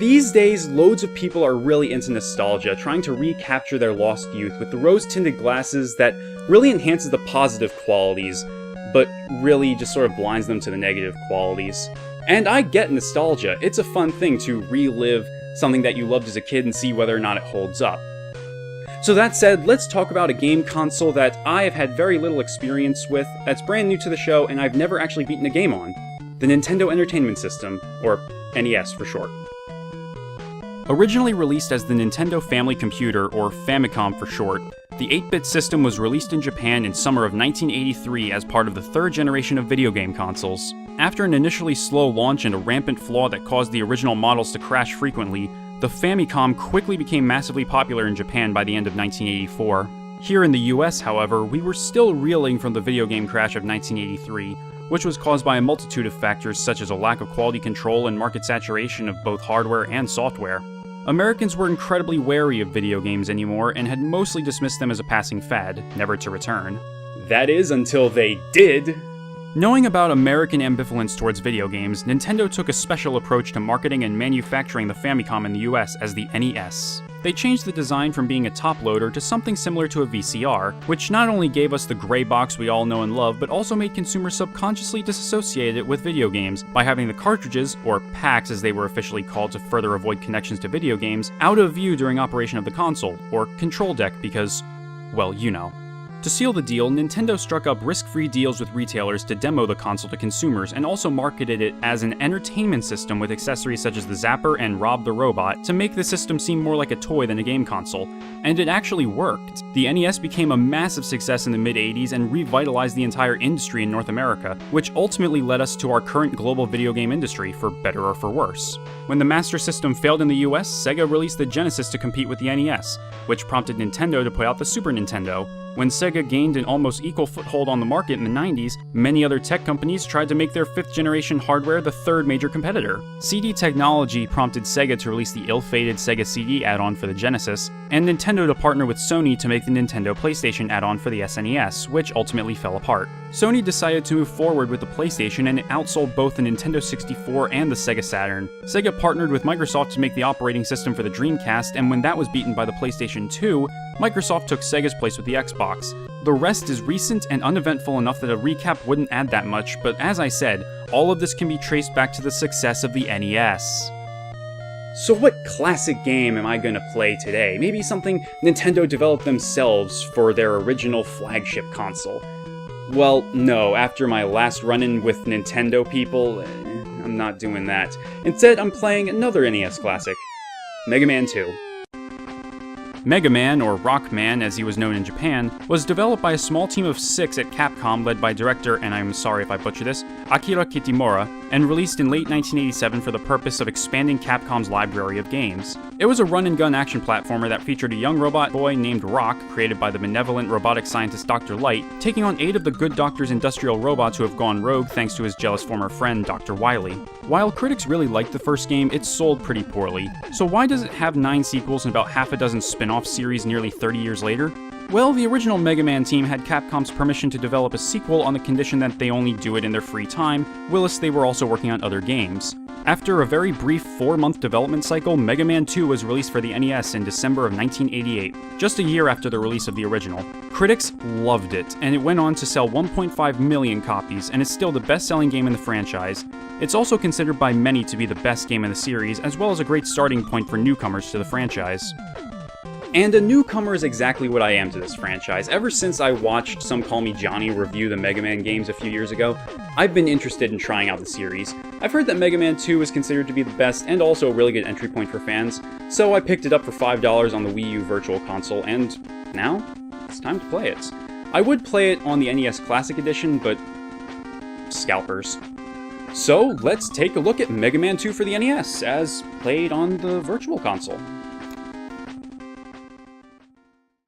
These days, loads of people are really into nostalgia, trying to recapture their lost youth with the rose-tinted glasses that really enhances the positive qualities, but really just sort of blinds them to the negative qualities. And I get nostalgia. It's a fun thing to relive something that you loved as a kid and see whether or not it holds up. So that said, let's talk about a game console that I have had very little experience with, that's brand new to the show, and I've never actually beaten a game on. The Nintendo Entertainment System, or NES for short. Originally released as the Nintendo Family Computer, or Famicom for short, the 8-bit system was released in Japan in summer of 1983 as part of the third generation of video game consoles. After an initially slow launch and a rampant flaw that caused the original models to crash frequently, the Famicom quickly became massively popular in Japan by the end of 1984. Here in the US, however, we were still reeling from the video game crash of 1983, which was caused by a multitude of factors such as a lack of quality control and market saturation of both hardware and software. Americans were incredibly wary of video games anymore and had mostly dismissed them as a passing fad, never to return. That is, until they did. Knowing about American ambivalence towards video games, Nintendo took a special approach to marketing and manufacturing the Famicom in the US as the NES. They changed the design from being a top loader to something similar to a VCR, which not only gave us the gray box we all know and love, but also made consumers subconsciously disassociate it with video games by having the cartridges, or packs as they were officially called to further avoid connections to video games, out of view during operation of the console, or control deck because, well, you know. To seal the deal, Nintendo struck up risk-free deals with retailers to demo the console to consumers and also marketed it as an entertainment system with accessories such as the Zapper and Rob the Robot to make the system seem more like a toy than a game console. And it actually worked. The NES became a massive success in the mid-80s and revitalized the entire industry in North America, which ultimately led us to our current global video game industry, for better or for worse. When the Master System failed in the US, Sega released the Genesis to compete with the NES, which prompted Nintendo to put out the Super Nintendo. When Sega gained an almost equal foothold on the market in the 90s, many other tech companies tried to make their 5th generation hardware the third major competitor. CD technology prompted Sega to release the ill-fated Sega CD add-on for the Genesis, and Nintendo to partner with Sony to make the Nintendo PlayStation add-on for the SNES, which ultimately fell apart. Sony decided to move forward with the PlayStation and it outsold both the Nintendo 64 and the Sega Saturn. Sega partnered with Microsoft to make the operating system for the Dreamcast, and when that was beaten by the PlayStation 2, Microsoft took Sega's place with the Xbox. The rest is recent and uneventful enough that a recap wouldn't add that much, but as I said, all of this can be traced back to the success of the NES. So what classic game am I gonna play today? Maybe something Nintendo developed themselves for their original flagship console. Well, no, after my last run-in with Nintendo people, I'm not doing that. Instead, I'm playing another NES classic, Mega Man 2. Mega Man, or Rockman as he was known in Japan, was developed by a small team of 6 at Capcom led by director, and I'm sorry if I butcher this, Akira Kitamura, and released in late 1987 for the purpose of expanding Capcom's library of games. It was a run-and-gun action platformer that featured a young robot boy named Rock, created by the benevolent robotic scientist Dr. Light, taking on 8 of the good doctor's industrial robots who have gone rogue thanks to his jealous former friend, Dr. Wyly. While critics really liked the first game, it sold pretty poorly. So why does it have 9 sequels and about half a dozen spin-off series nearly 30 years later? Well, the original Mega Man team had Capcom's permission to develop a sequel on the condition that they only do it in their free time, whilst they were also working on other games. After a very brief 4-month development cycle, Mega Man 2 was released for the NES in December of 1988, just a year after the release of the original. Critics loved it, and it went on to sell 1.5 million copies, and is still the best-selling game in the franchise. It's also considered by many to be the best game in the series, as well as a great starting point for newcomers to the franchise. And a newcomer is exactly what I am to this franchise. Ever since I watched Some Call Me Johnny review the Mega Man games a few years ago, I've been interested in trying out the series. I've heard that Mega Man 2 is considered to be the best and also a really good entry point for fans, so I picked it up for $5 on the Wii U Virtual Console, and now it's time to play it. I would play it on the NES Classic Edition, but scalpers. So let's take a look at Mega Man 2 for the NES, as played on the Virtual Console.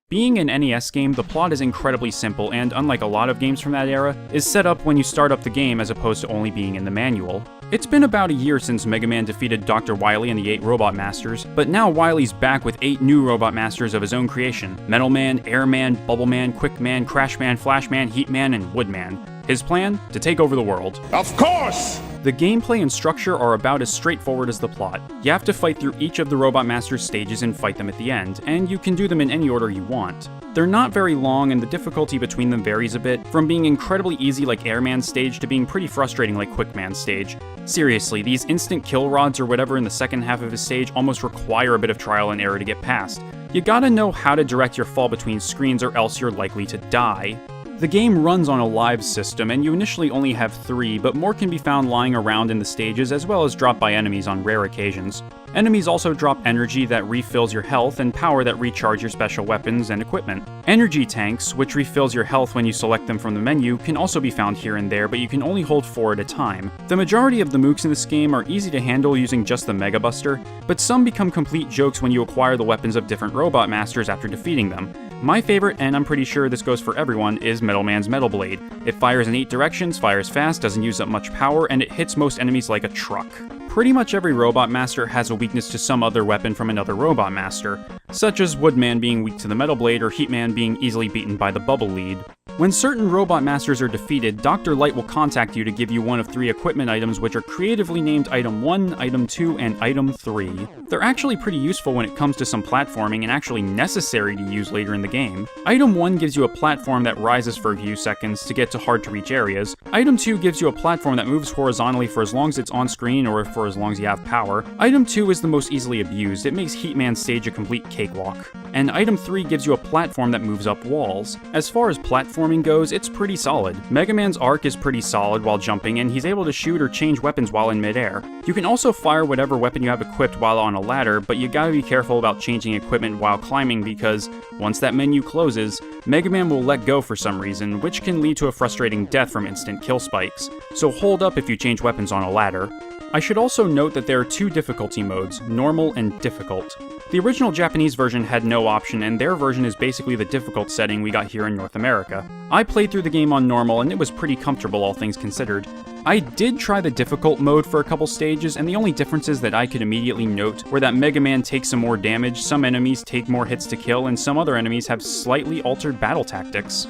Being an NES game, the plot is incredibly simple and, unlike a lot of games from that era, is set up when you start up the game as opposed to only being in the manual. It's been about a year since Mega Man defeated Dr. Wily and the 8 Robot Masters, but now Wily's back with 8 new Robot Masters of his own creation: Metal Man, Air Man, Bubble Man, Quick Man, Crash Man, Flash Man, Heat Man, and Wood Man. His plan? To take over the world. Of course! The gameplay and structure are about as straightforward as the plot. You have to fight through each of the Robot Master's stages and fight them at the end, and you can do them in any order you want. They're not very long, and the difficulty between them varies a bit, from being incredibly easy like Airman's stage to being pretty frustrating like Quickman's stage. Seriously, these instant kill rods or whatever in the second half of his stage almost require a bit of trial and error to get past. You gotta know how to direct your fall between screens or else you're likely to die. The game runs on a live system, and you initially only have 3, but more can be found lying around in the stages as well as dropped by enemies on rare occasions. Enemies also drop energy that refills your health and power that recharge your special weapons and equipment. Energy tanks, which refills your health when you select them from the menu, can also be found here and there, but you can only hold 4 at a time. The majority of the mooks in this game are easy to handle using just the Mega Buster, but some become complete jokes when you acquire the weapons of different Robot Masters after defeating them. My favorite, and I'm pretty sure this goes for everyone, is Metal Man's Metal Blade. It fires in 8 directions, fires fast, doesn't use up much power, and it hits most enemies like a truck. Pretty much every Robot Master has a weakness to some other weapon from another Robot Master, such as Woodman being weak to the Metal Blade or Heatman being easily beaten by the Bubble Lead. When certain Robot Masters are defeated, Dr. Light will contact you to give you one of 3 equipment items which are creatively named Item 1, Item 2, and Item 3. They're actually pretty useful when it comes to some platforming and actually necessary to use later in the game. Item 1 gives you a platform that rises for a few seconds to get to hard-to-reach areas. Item 2 gives you a platform that moves horizontally for as long as it's on screen or for as long as you have power. Item 2 is the most easily abused. It makes Heatman's stage a complete cakewalk. And Item 3 gives you a platform that moves up walls. As far as platforming goes, it's pretty solid. Mega Man's arc is pretty solid while jumping, and he's able to shoot or change weapons while in midair. You can also fire whatever weapon you have equipped while on a ladder, but you gotta be careful about changing equipment while climbing because once that menu closes, Mega Man will let go for some reason, which can lead to a frustrating death from instant kill spikes. So hold up if you change weapons on a ladder. I should also note that there are 2 difficulty modes, normal and difficult. The original Japanese version had no option, and their version is basically the difficult setting we got here in North America. I played through the game on normal, and it was pretty comfortable all things considered. I did try the difficult mode for a couple stages, and the only differences that I could immediately note were that Mega Man takes some more damage, some enemies take more hits to kill, and some other enemies have slightly altered battle tactics.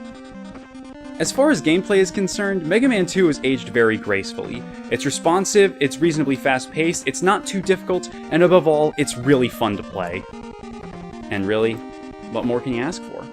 As far as gameplay is concerned, Mega Man 2 is aged very gracefully. It's responsive, it's reasonably fast-paced, it's not too difficult, and above all, it's really fun to play. And really, what more can you ask for?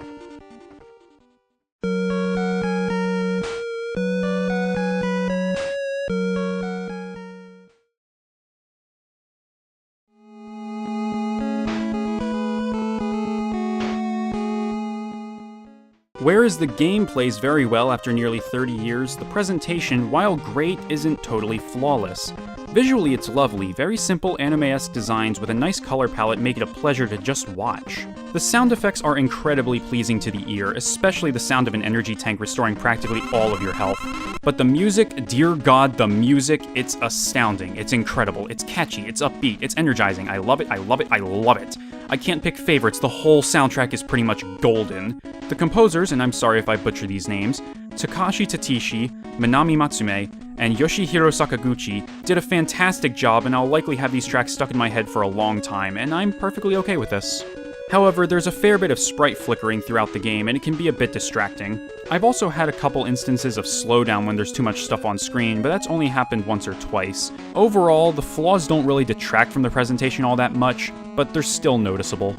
Whereas the game plays very well after nearly 30 years, the presentation, while great, isn't totally flawless. Visually it's lovely, very simple anime-esque designs with a nice color palette make it a pleasure to just watch. The sound effects are incredibly pleasing to the ear, especially the sound of an energy tank restoring practically all of your health. But the music, dear god, the music, it's astounding, it's incredible, it's catchy, it's upbeat, it's energizing, I love it, I love it, I love it. I can't pick favorites, the whole soundtrack is pretty much golden. The composers, and I'm sorry if I butcher these names, Takashi Tatishi, Minami Matsume, and Yoshihiro Sakaguchi did a fantastic job, and I'll likely have these tracks stuck in my head for a long time, and I'm perfectly okay with this. However, there's a fair bit of sprite flickering throughout the game, and it can be a bit distracting. I've also had a couple instances of slowdown when there's too much stuff on screen, but that's only happened once or twice. Overall, the flaws don't really detract from the presentation all that much, but they're still noticeable.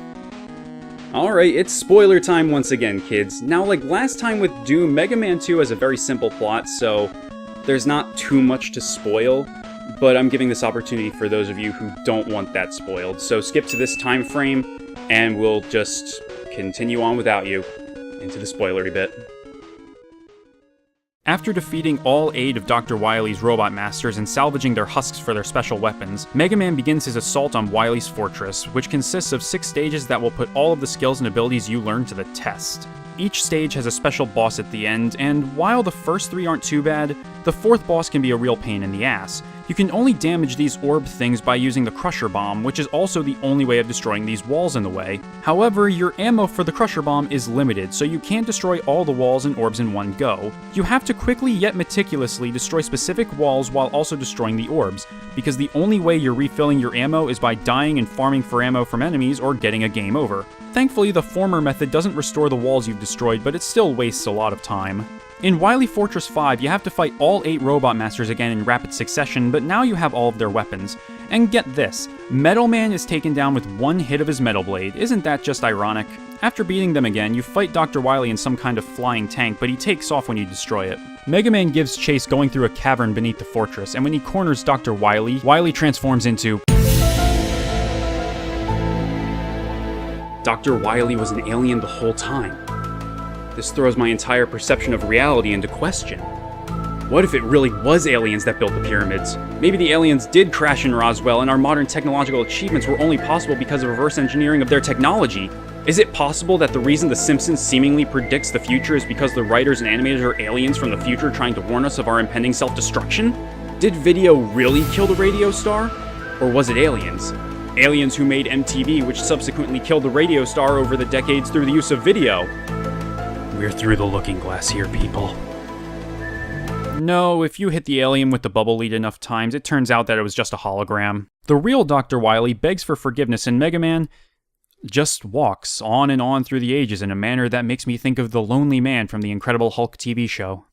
Alright, it's spoiler time once again, kids. Now, like last time with Doom, Mega Man 2 has a very simple plot, so there's not too much to spoil, but I'm giving this opportunity for those of you who don't want that spoiled. So skip to this time frame, and we'll just continue on without you into the spoilery bit. After defeating all 8 of Dr. Wily's Robot Masters and salvaging their husks for their special weapons, Mega Man begins his assault on Wyly's Fortress, which consists of 6 stages that will put all of the skills and abilities you learn to the test. Each stage has a special boss at the end, and while the first 3 aren't too bad, the 4th boss can be a real pain in the ass. You can only damage these orb things by using the Crusher Bomb, which is also the only way of destroying these walls in the way. However, your ammo for the Crusher Bomb is limited, so you can't destroy all the walls and orbs in one go. You have to quickly yet meticulously destroy specific walls while also destroying the orbs, because the only way you're refilling your ammo is by dying and farming for ammo from enemies or getting a game over. Thankfully, the former method doesn't restore the walls you've destroyed, but it still wastes a lot of time. In Wyly Fortress 5, you have to fight all 8 Robot Masters again in rapid succession, but now you have all of their weapons. And get this, Metal Man is taken down with one hit of his Metal Blade. Isn't that just ironic? After beating them again, you fight Dr. Wily in some kind of flying tank, but he takes off when you destroy it. Mega Man gives chase going through a cavern beneath the fortress, and when he corners Dr. Wily, Wily transforms into... Dr. Wily was an alien the whole time. This throws my entire perception of reality into question. What if it really was aliens that built the pyramids? Maybe the aliens did crash in Roswell and our modern technological achievements were only possible because of reverse engineering of their technology. Is it possible that the reason The Simpsons seemingly predicts the future is because the writers and animators are aliens from the future trying to warn us of our impending self-destruction? Did video really kill the radio star? Or was it aliens? Aliens who made MTV, which subsequently killed the radio star over the decades through the use of video. We're through the looking glass here, people. No, if you hit the alien with the bubble lead enough times, it turns out that it was just a hologram. The real Dr. Wily begs for forgiveness, and Mega Man just walks on and on through the ages in a manner that makes me think of the lonely man from the Incredible Hulk TV show.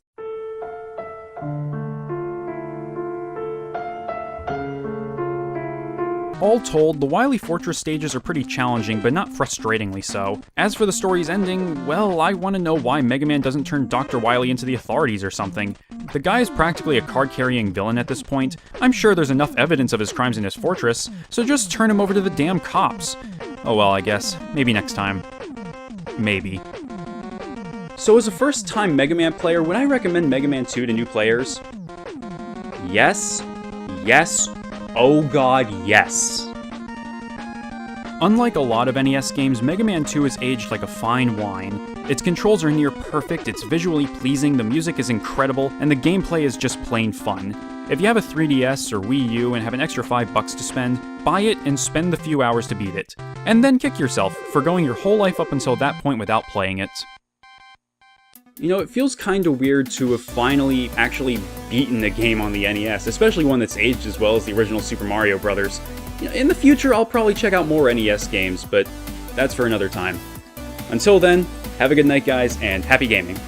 All told, the Wyly Fortress stages are pretty challenging, but not frustratingly so. As for the story's ending, well, I want to know why Mega Man doesn't turn Dr. Wily into the authorities or something. The guy is practically a card-carrying villain at this point. I'm sure there's enough evidence of his crimes in his fortress, so just turn him over to the damn cops. Oh well, I guess. Maybe next time. Maybe. So as a first-time Mega Man player, would I recommend Mega Man 2 to new players? Yes. Yes. Oh god, yes. Unlike a lot of NES games, Mega Man 2 is aged like a fine wine. Its controls are near perfect, it's visually pleasing, the music is incredible, and the gameplay is just plain fun. If you have a 3DS or Wii U and have an extra $5 to spend, buy it and spend the few hours to beat it. And then kick yourself for going your whole life up until that point without playing it. You know, it feels kinda weird to have finally actually beaten a game on the NES, especially one that's aged as well as the original Super Mario Bros. You know, in the future, I'll probably check out more NES games, but that's for another time. Until then, have a good night, guys, and happy gaming.